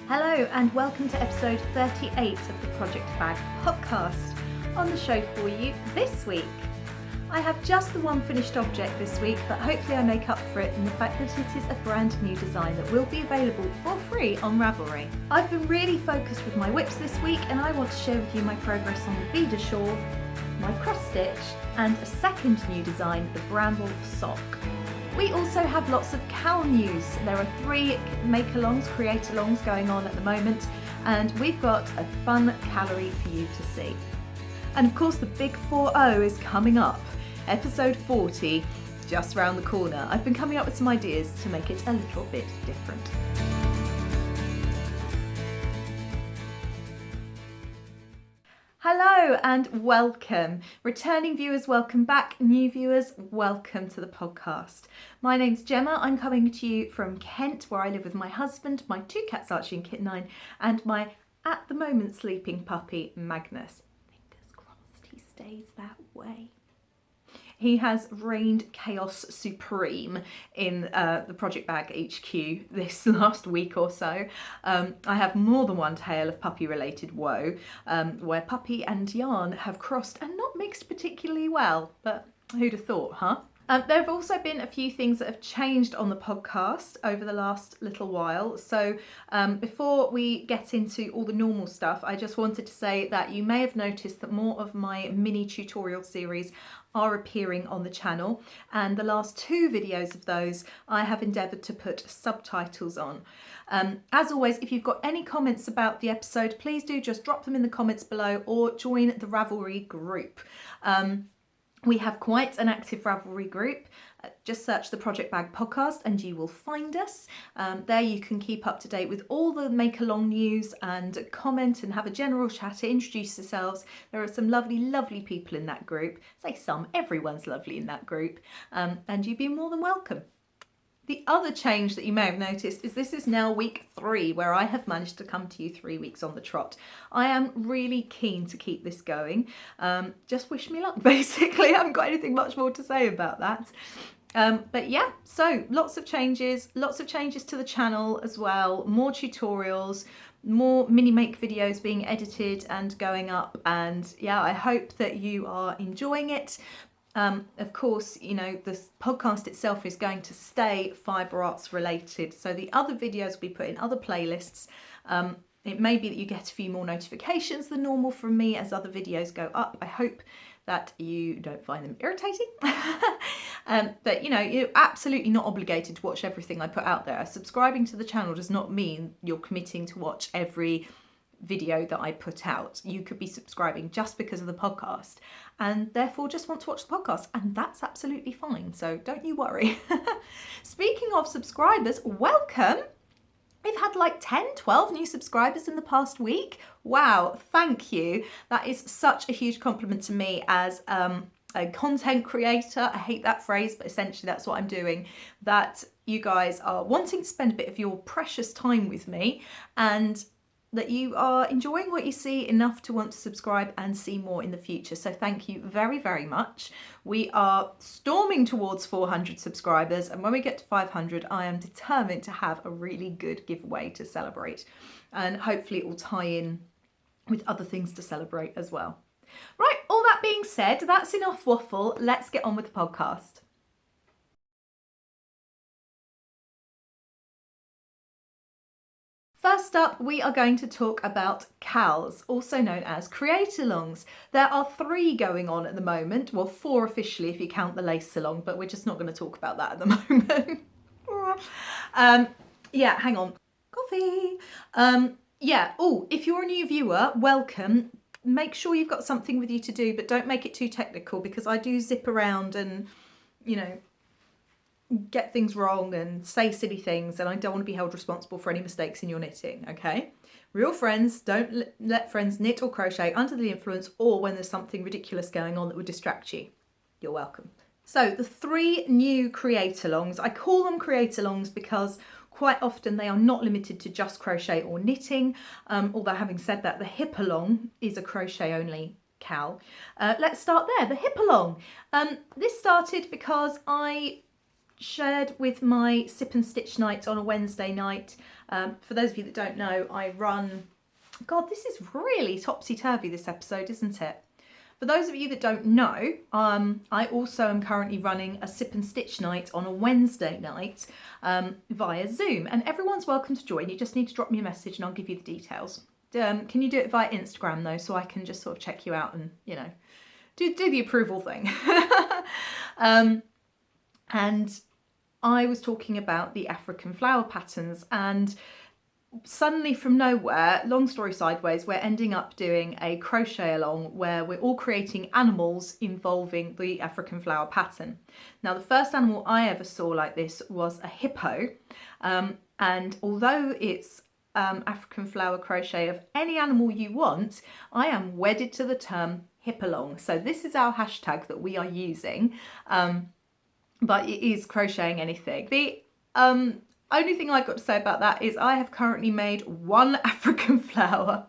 Hello and welcome to episode 38 of the Project Bag podcast. On the show for you this week, I have just the one finished object this week, but hopefully I make up for it in the fact that it is a brand new design that will be available for free on Ravelry. I've been really focused with my whips this week and I want to share with you my progress on the Vida Shawl, my cross stitch, and a second new design, the Bramble Sock. We also have lots of cowl news. There are 3 make-alongs, create-alongs going on at the moment, and we've got a fun calorie for you to see. And of course the big 4-0 is coming up. Episode 40, just round the corner. I've been coming up with some ideas to make it a little bit different. Hello and welcome. Returning viewers, welcome back. New viewers, welcome to the podcast. My name's Gemma. I'm coming to you from Kent, where I live with my husband, my 2 cats Archie and Kit9, and my at the moment sleeping puppy Magnus. Fingers crossed he stays that way. He has reigned chaos supreme in the Project Bag HQ this last week or so. I have more than one tale of puppy-related woe, where Puppy and Yarn have crossed and not mixed particularly well, but who'd have thought, huh? There have also been a few things that have changed on the podcast over the last little while. So before we get into all the normal stuff, I just wanted to say that you may have noticed that more of my mini tutorial series are appearing on the channel, and the last 2 videos of those I have endeavoured to put subtitles on. As always, if you've got any comments about the episode, please do just drop them in the comments below or join the Ravelry group. We have quite an active Ravelry group. Just search the Project Bag podcast and you will find us. There you can keep up to date with all the make-along news and comment and have a general chat, introduce yourselves. There are some lovely, lovely people in that group. Say some, everyone's lovely in that group. And you'd be more than welcome. The other change that you may have noticed is this is now week 3, where I have managed to come to you 3 weeks on the trot. I am really keen to keep this going. Just wish me luck, basically. I haven't got anything much more to say about that. But yeah, so lots of changes to the channel as well, more tutorials, more mini make videos being edited and going up, and yeah, I hope that you are enjoying it. Of course, you know, the podcast itself is going to stay fibre arts related, so the other videos will be put in other playlists. It may be that you get a few more notifications than normal from me as other videos go up. I hope that you don't find them irritating. But you know, you're absolutely not obligated to watch everything I put out there. Subscribing to the channel does not mean you're committing to watch every video that I put out. You could be subscribing just because of the podcast and therefore just want to watch the podcast, and that's absolutely fine, so don't you worry. Speaking of subscribers, welcome. We've had like 10, 12 new subscribers in the past week. Wow, thank you. That is such a huge compliment to me as a content creator. I hate that phrase, but essentially that's what I'm doing. That you guys are wanting to spend a bit of your precious time with me, and that you are enjoying what you see enough to want to subscribe and see more in the future. So thank you very, very much. We are storming towards 400 subscribers, and when we get to 500, I am determined to have a really good giveaway to celebrate, and hopefully it will tie in with other things to celebrate as well. Right, all that being said, that's enough waffle. Let's get on with the podcast. First up, we are going to talk about cowls, also known as create-alongs. There are 3 going on at the moment, well 4 officially if you count the lace along, but we're just not going to talk about that at the moment. Yeah, hang on. Coffee. Yeah, oh, if you're a new viewer, welcome. Make sure you've got something with you to do, but don't make it too technical, because I do zip around and, you know, get things wrong and say silly things, and I don't want to be held responsible for any mistakes in your knitting, okay? Real friends don't let friends knit or crochet under the influence or when there's something ridiculous going on that would distract you. You're welcome. So the 3 new create-alongs, I call them create-alongs because quite often they are not limited to just crochet or knitting, although having said that, the hip-along is a crochet-only cowl. Let's start there, the hip-along. This started because I shared with my sip and stitch night on a Wednesday night For those of you that don't know, I run... God, this is really topsy-turvy, this episode, isn't it? For those of you that don't know, I also am currently running a sip and stitch night on a Wednesday night via Zoom, and everyone's welcome to join. You just need to drop me a message and I'll give you the details. Can you do it via Instagram though, so I can just sort of check you out and, you know, do the approval thing. And I was talking about the African flower patterns, and suddenly from nowhere, long story sideways, we're ending up doing a crochet along where we're all creating animals involving the African flower pattern. Now, the first animal I ever saw like this was a hippo, and although it's African flower crochet of any animal you want, I am wedded to the term hippalong. So this is our hashtag that we are using, but it is crocheting anything. The only thing I've got to say about that is I have currently made one African flower.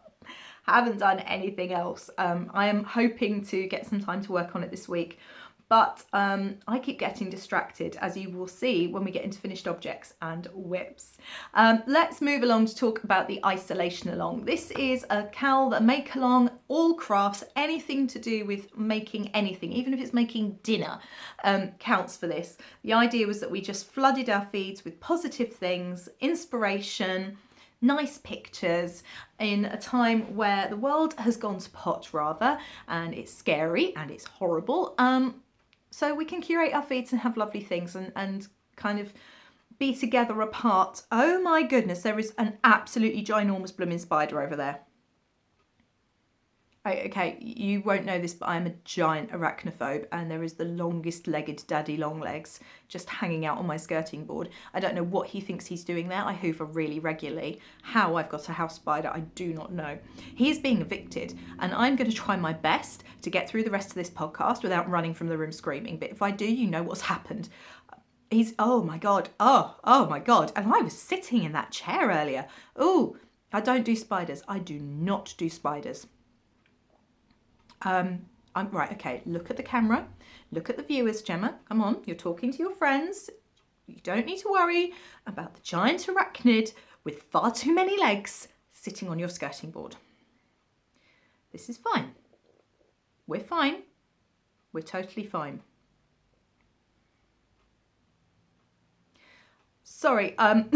Haven't done anything else. I am hoping to get some time to work on it this week, but I keep getting distracted, as you will see when we get into finished objects and whips. Let's move along to talk about the isolation along. This is a cowl that make along, all crafts, anything to do with making anything, even if it's making dinner, counts for this. The idea was that we just flooded our feeds with positive things, inspiration, nice pictures in a time where the world has gone to pot rather, and it's scary and it's horrible. So we can curate our feeds and have lovely things and kind of be together apart. Oh my goodness, there is an absolutely ginormous blooming spider over there. Okay, you won't know this, but I'm a giant arachnophobe, and there is the longest legged daddy long legs just hanging out on my skirting board. I don't know what he thinks he's doing there. I hoover really regularly. How I've got a house spider, I do not know. He is being evicted, and I'm going to try my best to get through the rest of this podcast without running from the room screaming. But if I do, you know what's happened. He's, oh my God, oh my God. And I was sitting in that chair earlier. Oh, I don't do spiders. I do not do spiders. Right, okay, look at the camera, look at the viewers, Gemma, come on, you're talking to your friends. You don't need to worry about the giant arachnid with far too many legs sitting on your skirting board. This is fine. We're fine. We're totally fine. Sorry, I'm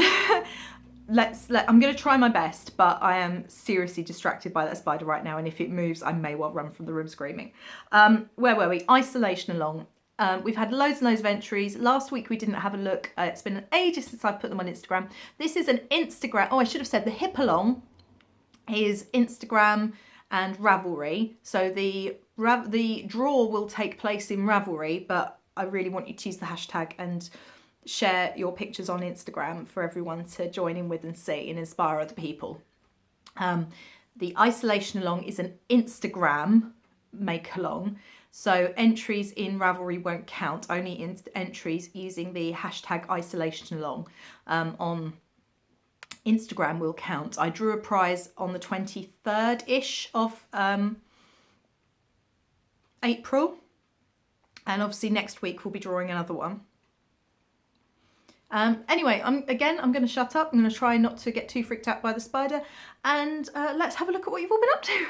going to try my best, but I am seriously distracted by that spider right now, and if it moves, I may well run from the room screaming. Where were we? Isolation along. We've had loads and loads of entries. Last week we didn't have a look. It's been ages since I've put them on Instagram. This is an Instagram. Oh, I should have said the hip along is Instagram and Ravelry. So the draw will take place in Ravelry, but I really want you to use the hashtag and share your pictures on Instagram for everyone to join in with and see and inspire other people. The isolation along is an Instagram make along, so entries in Ravelry won't count, only entries using the hashtag isolation along on Instagram will count. I drew a prize on the 23rd-ish of April, and obviously next week we'll be drawing another one. Anyway, I'm going to shut up. I'm going to try not to get too freaked out by the spider, and let's have a look at what you've all been up to.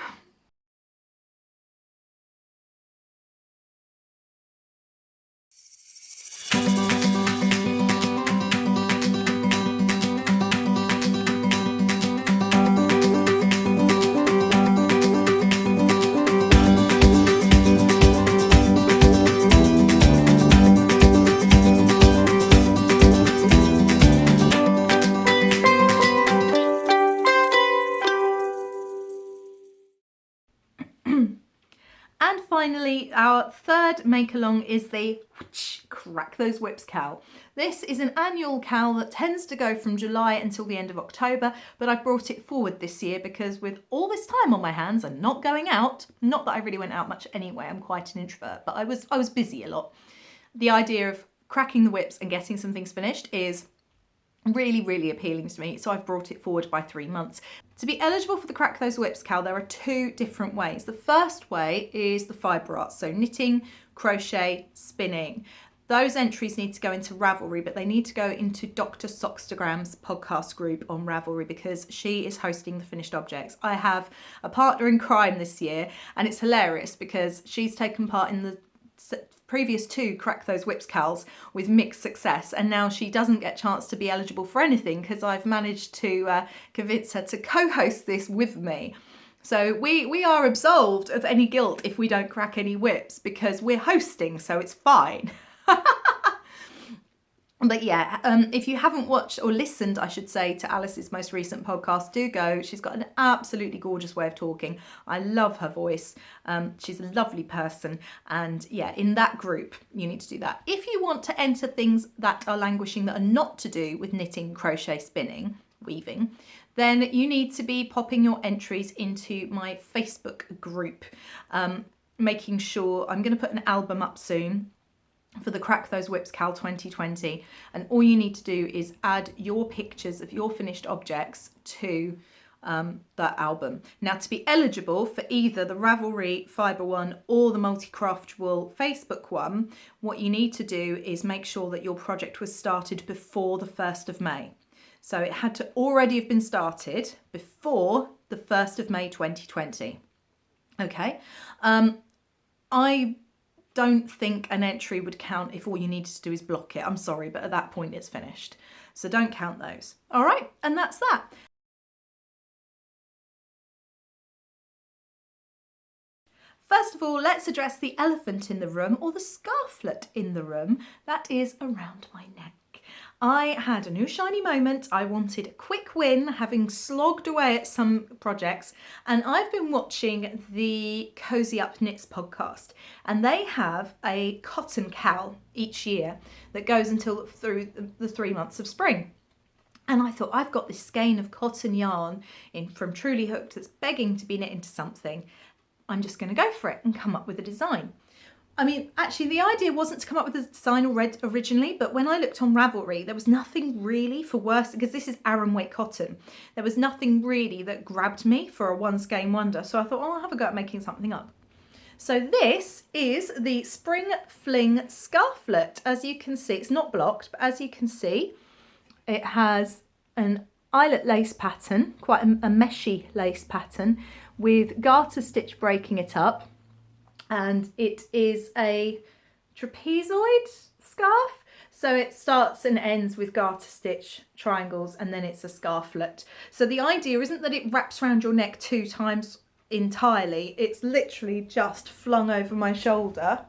And finally, our third make along is the Crack Those Whips cowl. This is an annual cowl that tends to go from July until the end of October, but I've brought it forward this year because with all this time on my hands and not going out, not that I really went out much anyway, I'm quite an introvert, but I was busy a lot. The idea of cracking the whips and getting some things finished is really, really appealing to me, so I've brought it forward by 3 months. To be eligible for the Crack Those Whips cowl, there are 2 different ways. The first way is the fibre art, so knitting, crochet, spinning. those entries need to go into Ravelry, but they need to go into Dr. Sockstagram's podcast group on Ravelry because she is hosting the finished objects. I have a partner in crime this year, and it's hilarious because she's taken part in the previous 2 Crack Those Whips Cals with mixed success, and now she doesn't get a chance to be eligible for anything because I've managed to convince her to co-host this with me. So we are absolved of any guilt if we don't crack any whips because we're hosting, so it's fine. But yeah, if you haven't watched or listened, I should say, to Alice's most recent podcast, do go. She's got an absolutely gorgeous way of talking. I love her voice. She's a lovely person. And yeah, in that group, you need to do that. If you want to enter things that are languishing that are not to do with knitting, crochet, spinning, weaving, then you need to be popping your entries into my Facebook group, making sure I'm going to put an album up soon for the Crack Those Whips Cal 2020, and all you need to do is add your pictures of your finished objects to that album. Now, to be eligible for either the Ravelry Fibre one or the Multi-Craft Wool Facebook one, what you need to do is make sure that your project was started before the 1st of May. So it had to already have been started before the 1st of May 2020. Okay. I don't think an entry would count if all you needed to do is block it. I'm sorry, but at that point it's finished. So don't count those. All right, and that's that. First of all, let's address the elephant in the room, or the scarflet in the room, that is around my neck. I had a new shiny moment. I wanted a quick win, having slogged away at some projects, and I've been watching the Cozy Up Knits podcast, and they have a cotton cal each year that goes until through the 3 months of spring. And I thought, I've got this skein of cotton yarn from Truly Hooked that's begging to be knit into something. I'm just going to go for it and come up with a design. I mean, actually, the idea wasn't to come up with a design originally, but when I looked on Ravelry, there was nothing really for worsted, because this is Aran weight cotton. There was nothing really that grabbed me for a one skein wonder. So I thought, oh, I'll have a go at making something up. So this is the Spring Fling Scarflet. As you can see, it's not blocked, but as you can see, it has an eyelet lace pattern, quite a meshy lace pattern, with garter stitch breaking it up. And it is a trapezoid scarf. So it starts and ends with garter stitch triangles, and then it's a scarflet. So the idea isn't that it wraps around your neck 2 times entirely. It's literally just flung over my shoulder.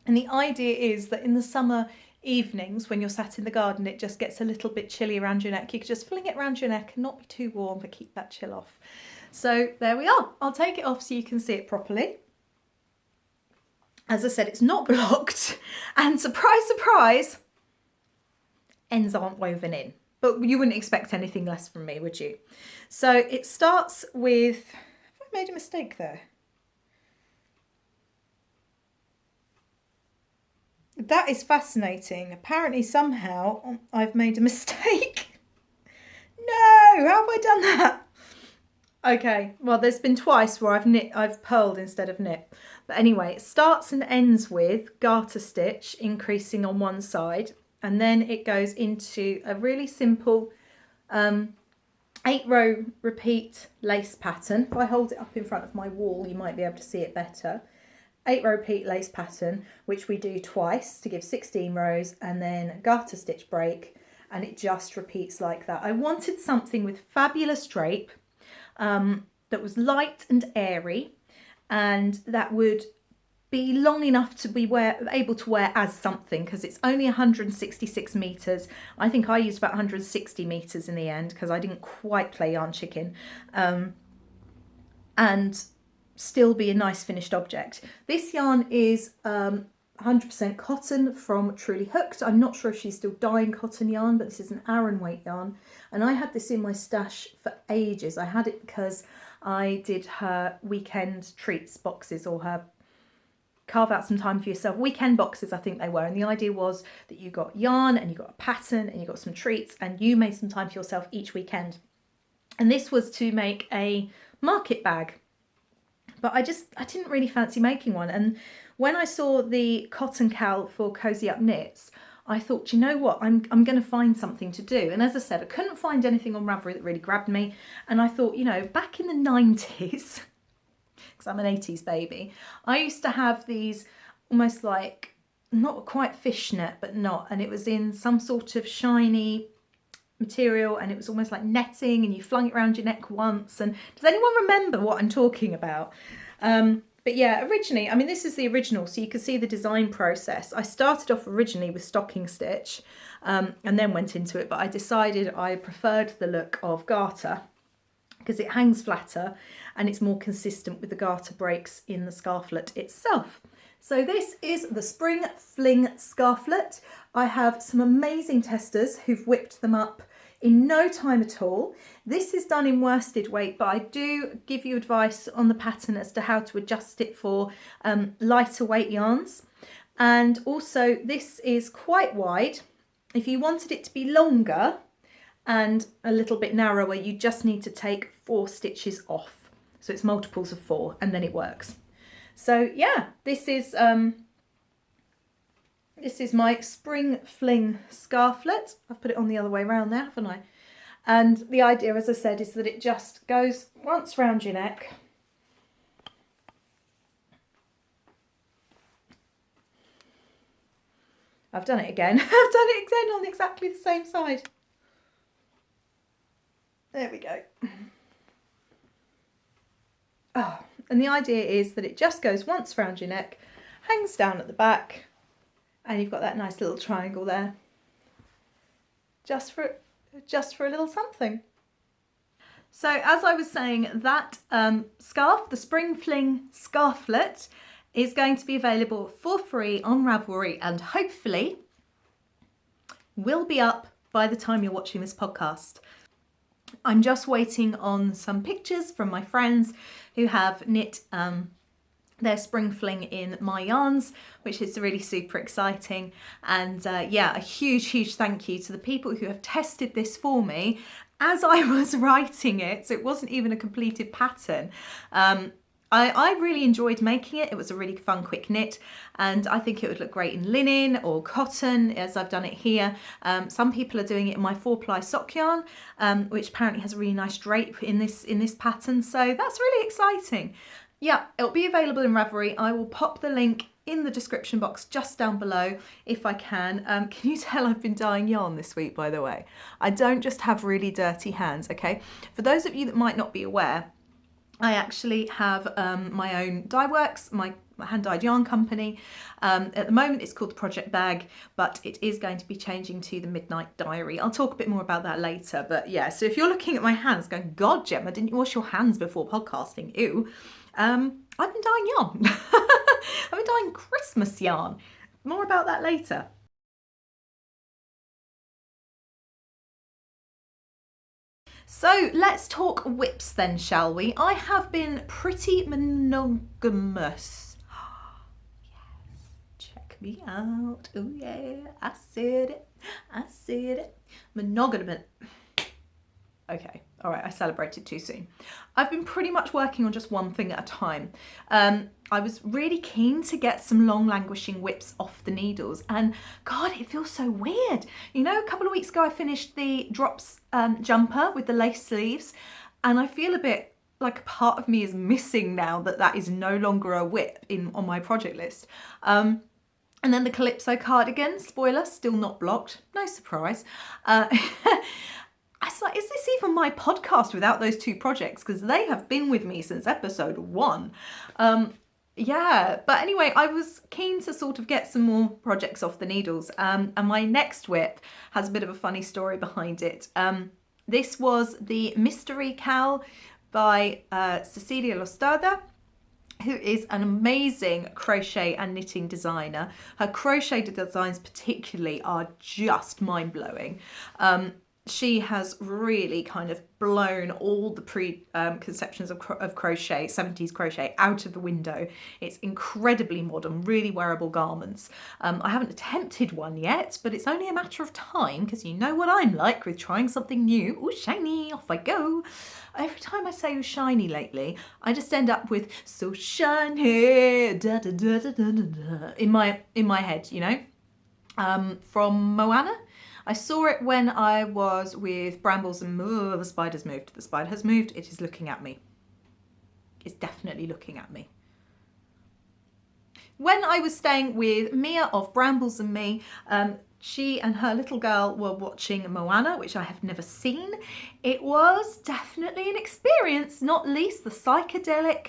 And the idea is that in the summer evenings when you're sat in the garden, it just gets a little bit chilly around your neck. You could just fling it around your neck and not be too warm, but keep that chill off. So there we are. I'll take it off so you can see it properly. As I said, it's not blocked, and surprise, surprise, ends aren't woven in. But you wouldn't expect anything less from me, would you? So it starts with, have I made a mistake there? That is fascinating. Apparently, somehow, I've made a mistake. No, how have I done that? Okay, well, there's been twice where I've purled instead of knit. But anyway, it starts and ends with garter stitch increasing on one side, and then it goes into a really simple 8-row repeat lace pattern. If I hold it up in front of my wall, you might be able to see it better. 8-row repeat lace pattern, which we do twice to give 16 rows, and then garter stitch break, and it just repeats like that. I wanted something with fabulous drape, that was light and airy, and that would be long enough to be able to wear as something, because it's only 166 meters. I think I used about 160 meters in the end because I didn't quite play yarn chicken, and still be a nice finished object. This yarn is 100% cotton from Truly Hooked. I'm not sure if she's still dyeing cotton yarn, but this is an Aran weight yarn, and I had this in my stash for ages. I had it because I did her weekend treats boxes, or her carve out some time for yourself weekend boxes, I think they were, and the idea was that you got yarn and you got a pattern and you got some treats, and you made some time for yourself each weekend. And this was to make a market bag. but I didn't really fancy making one. And when I saw the cotton cowl for Cozy Up Knits, I thought, you know what, I'm going to find something to do. And as I said, I couldn't find anything on Ravelry that really grabbed me. And I thought, you know, back in the 90s, because I'm an 80s baby, I used to have these almost like, not quite fishnet, but not. And it was in some sort of shiny material, and it was almost like netting, and you flung it around your neck once. And does anyone remember what I'm talking about? But yeah, originally, I mean, this is the original, so you can see the design process. I started off originally with stocking stitch and then went into it, but I decided I preferred the look of garter because it hangs flatter and it's more consistent with the garter breaks in the scarflet itself. So this is the Spring Fling Scarflet. I have some amazing testers who've whipped them up in no time at all. This is done in worsted weight, but I do give you advice on the pattern as to how to adjust it for lighter weight yarns. And also this is quite wide. If you wanted it to be longer and a little bit narrower, you just need to take 4 stitches off. So it's multiples of 4 and then it works. So yeah, this is my Spring Fling Scarflet. I've put it on the other way around there, haven't I? And the idea, as I said, is that it just goes once round your neck. I've done it again. I've done it again on exactly the same side. There we go. Oh, and the idea is that it just goes once round your neck, hangs down at the back, and you've got that nice little triangle there, just for a little something. So as I was saying, that scarf, the Spring Fling Scarflet, is going to be available for free on Ravelry and hopefully will be up by the time you're watching this podcast. I'm just waiting on some pictures from my friends who have knit their Spring Fling in my yarns, which is really super exciting. And yeah, a huge thank you to the people who have tested this for me as I was writing it. So it wasn't even a completed pattern. I really enjoyed making it. It was a really fun quick knit, and I think it would look great in linen or cotton as I've done it here. Some people are doing it in my 4-ply sock yarn, which apparently has a really nice drape in this pattern. So that's really exciting. Yeah, it'll be available in Ravelry. I will pop the link in the description box just down below if I can. Can you tell I've been dyeing yarn this week, by the way? I don't just have really dirty hands, okay? For those of you that might not be aware, I actually have my own dye works, my hand-dyed yarn company. At the moment it's called the Project Bag, but it is going to be changing to the Midnight Diary. I'll talk a bit more about that later, but yeah, so if you're looking at my hands going, God, Gemma, didn't you wash your hands before podcasting? Ew. I've been dyeing yarn. I've been dyeing Christmas yarn. More about that later. So let's talk whips then, shall we? I have been pretty monogamous. Yes, check me out. Oh yeah, I said it. I said it. Monogamous. Okay, all right, I celebrated too soon. I've been pretty much working on just one thing at a time. I was really keen to get some long languishing whips off the needles, and God, it feels so weird. You know, a couple of weeks ago I finished the drops jumper with the lace sleeves, and I feel a bit like a part of me is missing now that is no longer a whip on my project list. And then the Calypso cardigan, spoiler, still not blocked, no surprise. I was like, is this even my podcast without those 2 projects? Because they have been with me since episode 1. Yeah, but anyway, I was keen to sort of get some more projects off the needles. And my next whip has a bit of a funny story behind it. This was the Mystery Cowl by Cecilia Losada, who is an amazing crochet and knitting designer. Her crochet designs particularly are just mind-blowing. she has really kind of blown all the preconceptions of crochet, 70s crochet, out of the window. It's incredibly modern, really wearable garments. I haven't attempted one yet, but it's only a matter of time, because you know what I'm like with trying something new. Oh, shiny, off I go. Every time I say shiny lately, I just end up with so shiny, da, da, da, da, da, da, in my head, you know, from Moana. I saw it when I was with Brambles and the spider's moved. The spider has moved. It is looking at me. It's definitely looking at me. When I was staying with Mia of Brambles and Me, she and her little girl were watching Moana, which I have never seen. It was definitely an experience, not least the psychedelic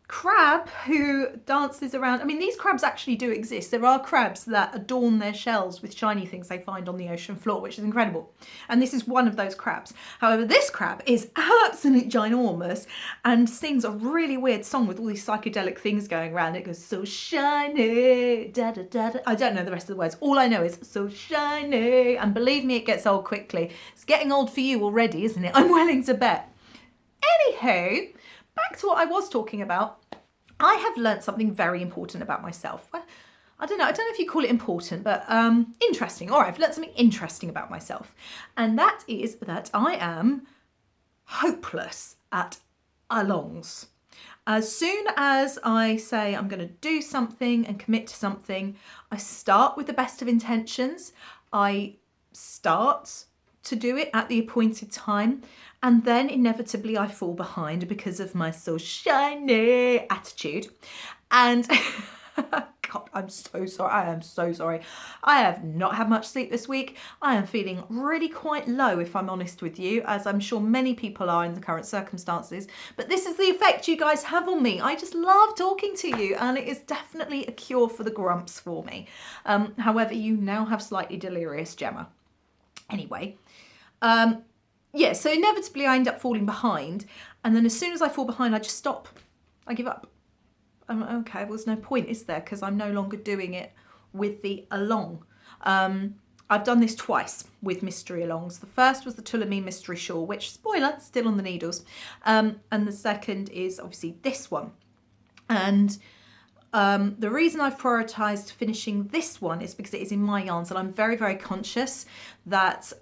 crab who dances around. I mean, these crabs actually do exist. There are crabs that adorn their shells with shiny things they find on the ocean floor, which is incredible. And this is one of those crabs. However, this crab is absolutely ginormous and sings a really weird song with all these psychedelic things going around. It goes, so shiny, da da da da. I don't know the rest of the words. All I know is so shiny. And believe me, it gets old quickly. It's getting old for you already, isn't it? I'm willing to bet. Anywho, back to what I was talking about. I have learnt something very important about myself. Well, I don't know if you call it important, but interesting. All right, I've learnt something interesting about myself. And that is that I am hopeless at allongs. As soon as I say I'm going to do something and commit to something, I start with the best of intentions. I start to do it at the appointed time, and then inevitably I fall behind because of my so shiny attitude. And God, I'm so sorry. I am so sorry. I have not had much sleep this week. I am feeling really quite low, if I'm honest with you, as I'm sure many people are in the current circumstances. But this is the effect you guys have on me. I just love talking to you, and it is definitely a cure for the grumps for me. However, you now have slightly delirious Gemma. Anyway, yeah, so inevitably I end up falling behind, and then as soon as I fall behind, I just stop. I give up. I'm like, okay, well, there's no point, is there? Because I'm no longer doing it with the along. I've done this twice with mystery alongs. The first was the Tulameen mystery shawl, which, spoiler, still on the needles. And the second is obviously this one. And the reason I've prioritised finishing this one is because it is in my yarns, and I'm very, very conscious that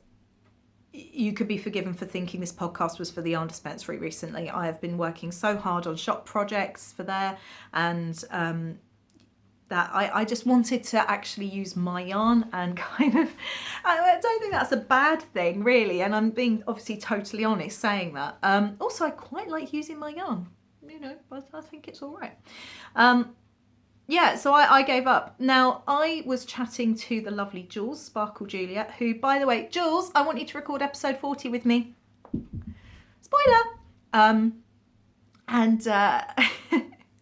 you could be forgiven for thinking this podcast was for the yarn dispensary recently. I have been working so hard on shop projects for there, and that I just wanted to actually use my yarn, and kind of, I don't think that's a bad thing really, and I'm being obviously totally honest saying that. Also, I quite like using my yarn, you know, but I think it's all right. Yeah, so I gave up. Now, I was chatting to the lovely Jules, Sparkle Juliet, who, by the way, Jules, I want you to record episode 40 with me. Spoiler! I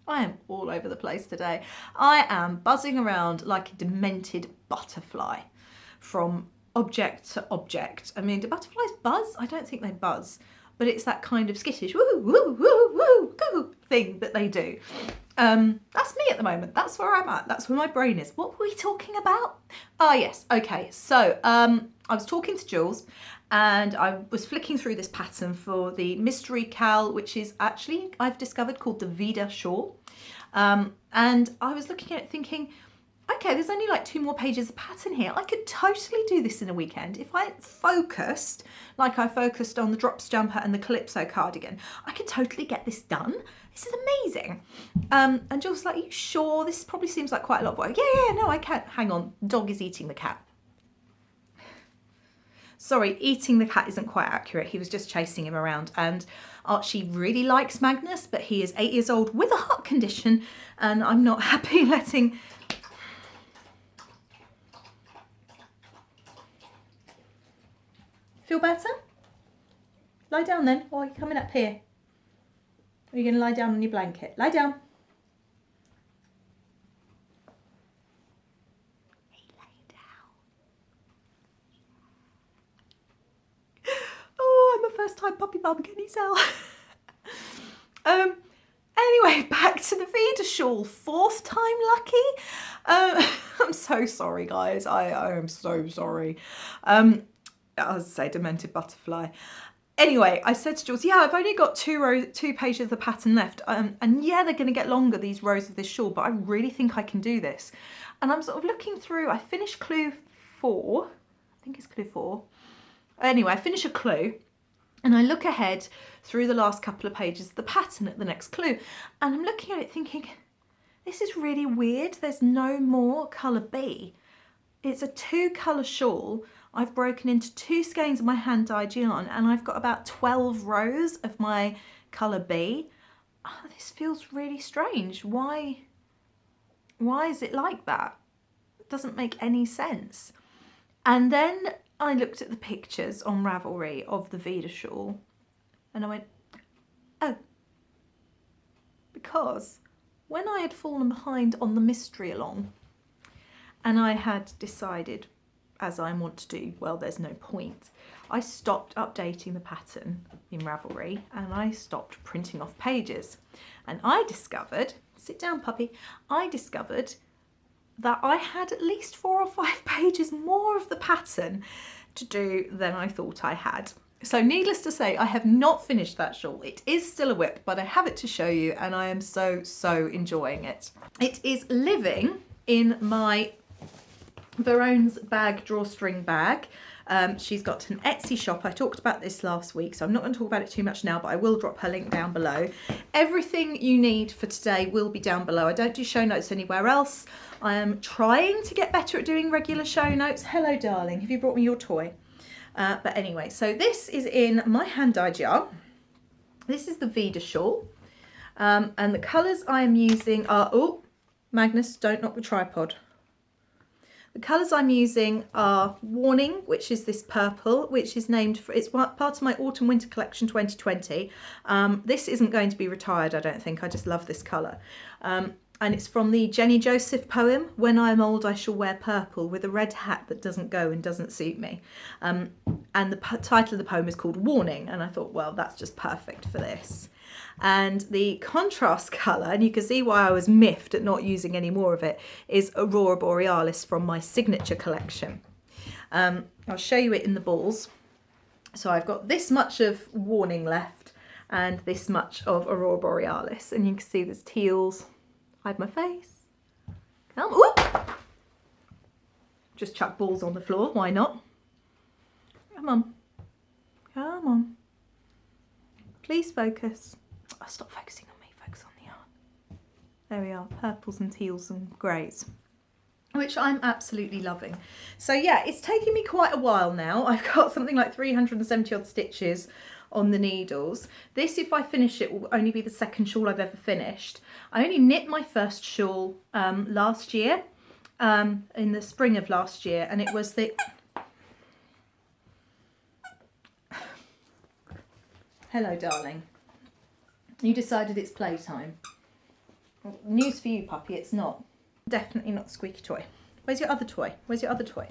am all over the place today. I am buzzing around like a demented butterfly from object to object. I mean, do butterflies buzz? I don't think they buzz, but it's that kind of skittish woo, woo, woo, woo, goo thing that they do. That's me at the moment. That's where I'm at. That's where my brain is. What were we talking about? Oh, yes. Okay. So, I was talking to Jules, and I was flicking through this pattern for the mystery cowl, which is actually, I've discovered, called the Vida Shawl. And I was looking at it thinking, okay, there's only like 2 more pages of pattern here. I could totally do this in a weekend if I focused, like I focused on the drops jumper and the Calypso cardigan. I could totally get this done. This is amazing. And Jules was like, are you sure? This probably seems like quite a lot of work. Yeah, no, I can't. Hang on, dog is eating the cat. Sorry, eating the cat isn't quite accurate. He was just chasing him around. And Archie really likes Magnus, but he is 8 years old with a heart condition, and I'm not happy letting... Feel better? Lie down then, or are you coming up here? Or are you going to lie down on your blanket? Lie down. He lay down. Oh, I'm a first time puppy mum, can you tell? Anyway, back to the Vida Shawl. 4th time lucky. I'm so sorry, guys. I am so sorry. I was say Demented butterfly. Anyway, I said to Jules, yeah, I've only got two pages of the pattern left. And yeah, they're going to get longer, these rows of this shawl, but I really think I can do this. And I'm sort of looking through, I finished clue 4. I think it's clue 4. Anyway, I finish a clue and I look ahead through the last couple of pages of the pattern at the next clue. And I'm looking at it thinking, this is really weird. There's no more colour B. It's a 2-colour shawl. I've broken into 2 skeins of my hand dyed yarn and I've got about 12 rows of my colour B. Oh, this feels really strange. Why is it like that? It doesn't make any sense. And then I looked at the pictures on Ravelry of the Vida Shawl and I went, oh, because when I had fallen behind on the mystery along and I had decided, as I want to do, well, there's no point, I stopped updating the pattern in Ravelry and I stopped printing off pages. And I discovered, sit down puppy, I discovered that I had at least 4 or 5 pages more of the pattern to do than I thought I had. So needless to say, I have not finished that shawl. It is still a whip, but I have it to show you and I am so enjoying it. It is living in my Verone's bag drawstring bag. She's got an Etsy shop. I talked about this last week, so I'm not going to talk about it too much now, but I will drop her link down below. Everything you need for today will be down below. I don't do show notes anywhere else. I am trying to get better at doing regular show notes. Hello, darling. Have you brought me your toy? But anyway, so this is in my hand dyed yarn. This is the Vida Shawl. And the colours I am using are, oh, Magnus, don't knock the tripod. The colours I'm using are Warning, which is this purple, which is named for, it's part of my Autumn Winter Collection 2020. This isn't going to be retired, I don't think. I just love this colour. And it's from the Jenny Joseph poem, When I Am Old I Shall Wear Purple, with a red hat that doesn't go and doesn't suit me. And the title of the poem is called Warning, and I thought, well, that's just perfect for this. And the contrast colour, and you can see why I was miffed at not using any more of it, is Aurora Borealis from my signature collection. I'll show you it in the balls. So I've got this much of Warning left and this much of Aurora Borealis, and you can see there's teals. Hide my face. Come, whoop! Just chuck balls on the floor, why not? Come on. Come on. Please focus. Oh, stop focusing on me, focus on the yarn. There we are, purples and teals and greys, which I'm absolutely loving. So yeah, it's taken me quite a while now. I've got something like 370 odd stitches on the needles. This, if I finish it, will only be the second shawl I've ever finished. I only knit my first shawl last year, in the spring of last year, and it was the... Hello, darling. You decided it's playtime. News for you, puppy, it's not. Definitely not the squeaky toy. Where's your other toy? Where's your other toy?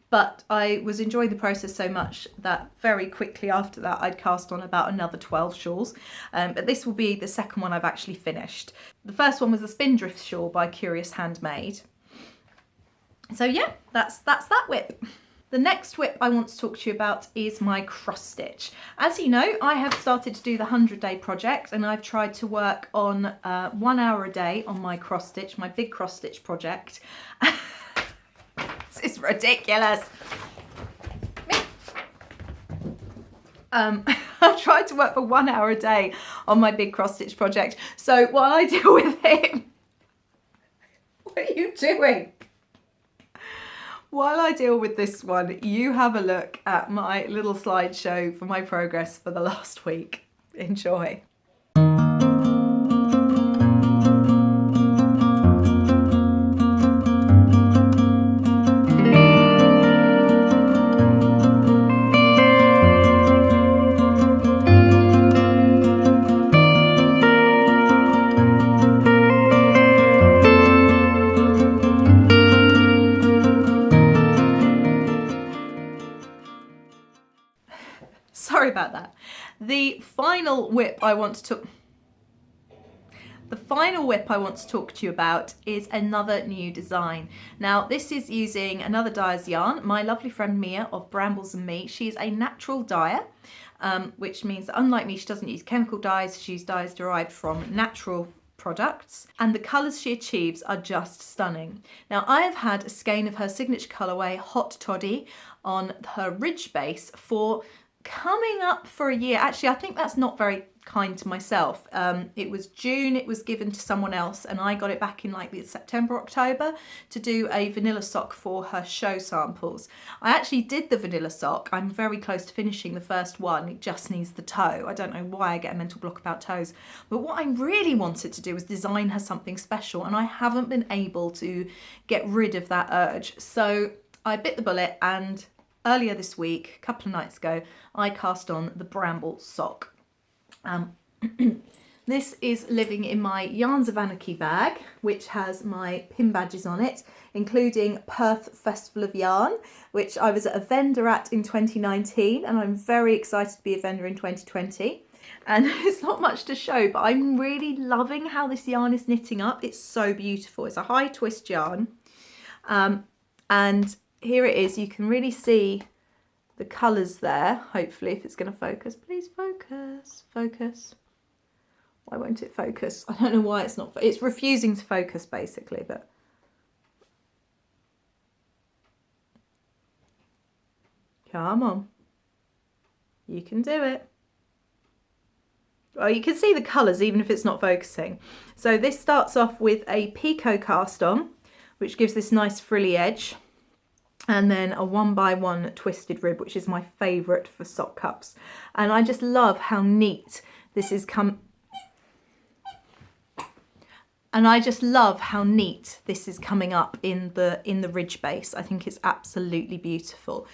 But I was enjoying the process so much that very quickly after that I'd cast on about another 12 shawls, but this will be the second one I've actually finished. The first one was a Spindrift shawl by Curious Handmade. So yeah, that's that whip. The next whip I want to talk to you about is my cross stitch. As you know, I have started to do the 100-day project, and I've tried to work on 1 hour a day on my cross stitch, my big cross stitch project. This is ridiculous. I've tried to work for 1 hour a day on my big cross stitch project. So while I deal with it, what are you doing? While I deal with this one, you have a look at my little slideshow for my progress for the last week. Enjoy. Sorry about that. The final whip I want to talk to you about is another new design. Now, this is using another dyer's yarn, my lovely friend Mia of Brambles and Me. She's a natural dyer, which means that unlike me, she doesn't use chemical dyes. She uses dyes derived from natural products, and the colours she achieves are just stunning. Now, I have had a skein of her signature colourway, Hot Toddy, on her ridge base for coming up for a year. Actually, I think that's not very kind to myself. It was June, it was given to someone else, and I got it back in like the September, October to do a vanilla sock for her show samples. I actually did the vanilla sock. I'm very close to finishing the first one. It just needs the toe. I don't know why I get a mental block about toes, but what I really wanted to do was design her something special, and I haven't been able to get rid of that urge. So I bit the bullet, and earlier this week, a couple of nights ago, I cast on the Bramble Sock. This is living in my Yarns of Anarchy bag, which has my pin badges on it, including Perth Festival of Yarn, which I was a vendor at in 2019, and I'm very excited to be a vendor in 2020. And it's not much to show, but I'm really loving how this yarn is knitting up. It's so beautiful. It's a high twist yarn. And here it is. You can really see the colours there, hopefully, if it's going to focus. Please focus, focus. Why won't it focus? I don't know why it's not. It's refusing to focus, basically, but. Come on. You can do it. Well, you can see the colours even if it's not focusing. So this starts off with a picot cast on, which gives this nice frilly edge. And then a 1x1 twisted rib, which is my favourite for sock cuffs. And I just love how neat this is coming up in the ridge base. I think it's absolutely beautiful.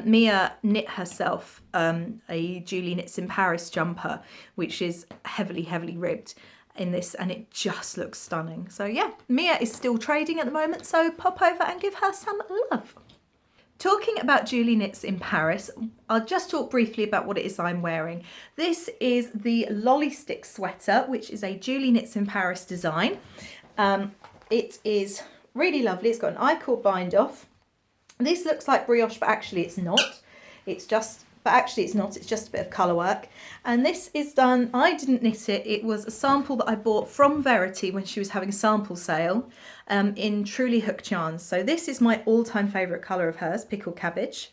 Mia knit herself a Julie Knits in Paris jumper, which is heavily ribbed in this, and it just looks stunning. So yeah, Mia is still trading at the moment, so pop over and give her some love. Talking about Julie Knits in Paris, I'll just talk briefly about what it is I'm wearing. This is the Lolly Stick sweater, which is a Julie Knits in Paris design. It is really lovely. It's got an I-cord bind off. This looks like brioche, but actually it's not. It's just a bit of colour work. And this is done, I didn't knit it. It was a sample that I bought from Verity when she was having a sample sale in Truly Hooked Yarns. So this is my all-time favourite colour of hers, pickled cabbage.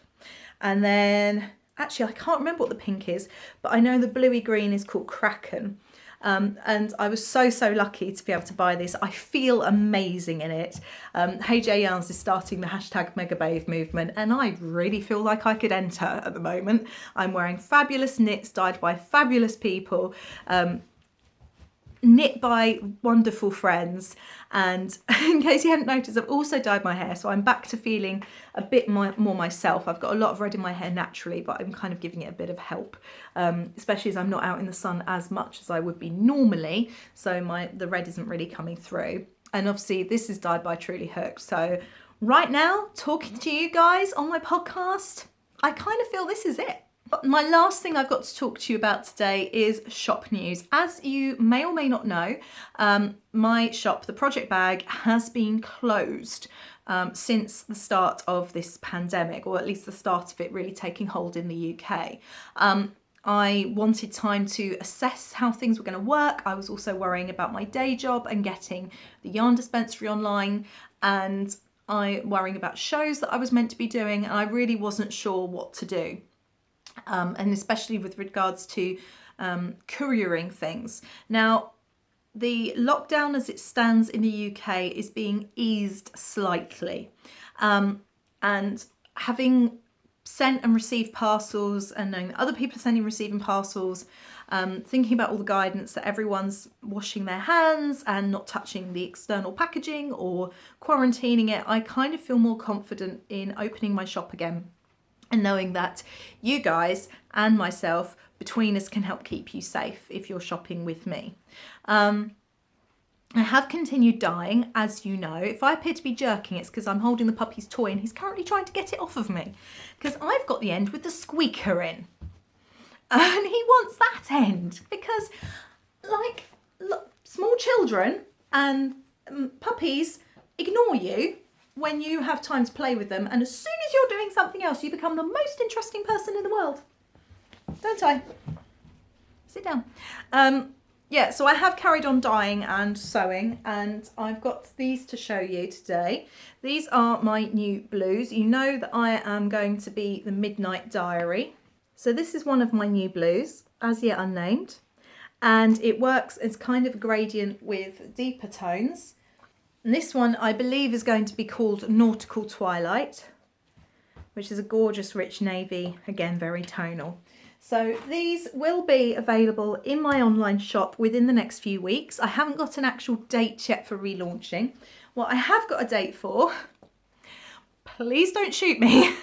And then, actually I can't remember what the pink is, but I know the bluey green is called Kraken. And I was so lucky to be able to buy this. I feel amazing in it. Hey J Yarns is starting the hashtag Megabave movement, and I really feel like I could enter at the moment. I'm wearing fabulous knits dyed by fabulous people, knit by wonderful friends, and in case you hadn't noticed, I've also dyed my hair, so I'm back to feeling a bit more myself. I've got a lot of red in my hair naturally, but I'm kind of giving it a bit of help, especially as I'm not out in the sun as much as I would be normally, so the red isn't really coming through. And obviously this is dyed by Truly Hooked, so right now, talking to you guys on my podcast, I kind of feel this is it. My last thing I've got to talk to you about today is shop news. As you may or may not know, my shop, The Project Bag, has been closed since the start of this pandemic, or at least the start of it really taking hold in the UK. I wanted time to assess how things were going to work. I was also worrying about my day job and getting the yarn dispensary online, and worrying about shows that I was meant to be doing, and I really wasn't sure what to do. And especially with regards to couriering things. Now, the lockdown as it stands in the UK is being eased slightly. And having sent and received parcels and knowing that other people are sending and receiving parcels, thinking about all the guidance that everyone's washing their hands and not touching the external packaging or quarantining it, I kind of feel more confident in opening my shop again. And knowing that you guys and myself, between us, can help keep you safe if you're shopping with me. I have continued dyeing, as you know. If I appear to be jerking, it's because I'm holding the puppy's toy and he's currently trying to get it off of me, because I've got the end with the squeaker in. And he wants that end because, like, small children and puppies ignore you when you have time to play with them. And as soon as you're doing something else, you become the most interesting person in the world. Don't I? Sit down. Yeah, so I have carried on dyeing and sewing, and I've got these to show you today. These are my new blues. You know that I am going to be the Midnight Diary. So this is one of my new blues, as yet unnamed, and it works as kind of a gradient with deeper tones. And this one I believe is going to be called Nautical Twilight, which is a gorgeous rich navy, again very tonal. So these will be available in my online shop within the next few weeks. I haven't got an actual date yet for relaunching. What I have got a date for, please don't shoot me,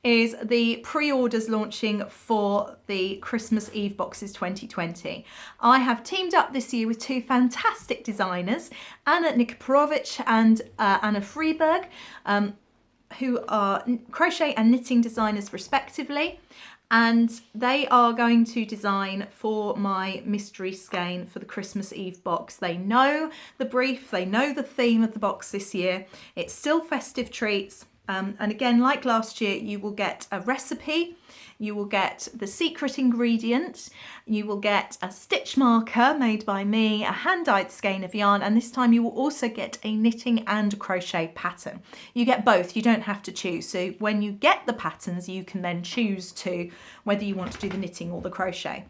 is the pre-orders launching for the Christmas Eve boxes 2020. I have teamed up this year with two fantastic designers, Anna Nikiporovich and Anna Freeberg, who are crochet and knitting designers respectively. And they are going to design for my mystery skein for the Christmas Eve box. They know the brief, they know the theme of the box this year. It's still festive treats. And again, like last year, you will get a recipe, you will get the secret ingredient, you will get a stitch marker made by me, a hand-dyed skein of yarn, and this time you will also get a knitting and crochet pattern. You get both, you don't have to choose. So when you get the patterns, you can then choose to whether you want to do the knitting or the crochet.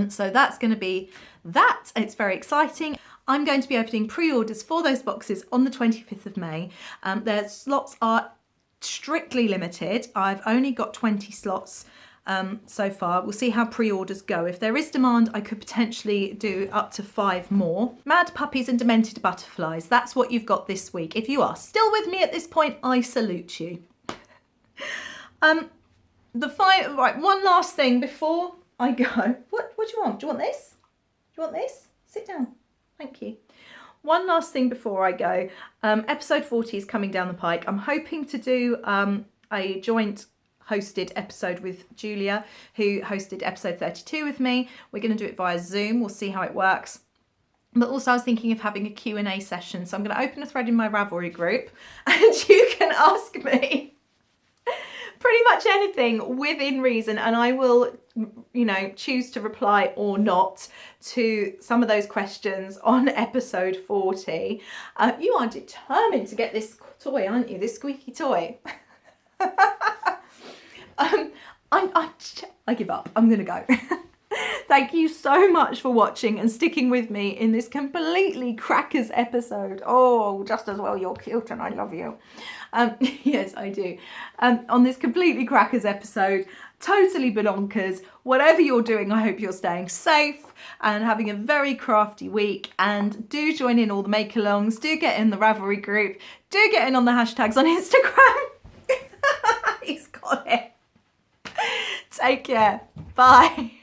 So that's going to be that. It's very exciting. I'm going to be opening pre-orders for those boxes on the 25th of May. Their slots are strictly limited. I've only got 20 slots so far. We'll see how pre-orders go. If there is demand, I could potentially do up to 5 more. Mad Puppies and Demented Butterflies. That's what you've got this week. If you are still with me at this point, I salute you. Right, one last thing before I go. What do you want? Do you want this? Do you want this? Sit down. Thank you. One last thing before I go. Episode 40 is coming down the pike. I'm hoping to do a joint hosted episode with Julia, who hosted episode 32 with me. We're going to do it via Zoom. We'll see how it works. But also I was thinking of having a Q&A session. So I'm going to open a thread in my Ravelry group and you can ask me pretty much anything within reason, and I will, choose to reply or not to some of those questions on episode 40. You are determined to get this toy, aren't you? This squeaky toy. I give up. I'm gonna go. Thank you so much for watching and sticking with me in this completely crackers episode. Oh, just as well you're cute and I love you. Yes, I do. On this completely crackers episode, totally bonkers. Whatever you're doing, I hope you're staying safe and having a very crafty week. And do join in all the make-alongs. Do get in the Ravelry group. Do get in on the hashtags on Instagram. He's got it. Take care. Bye.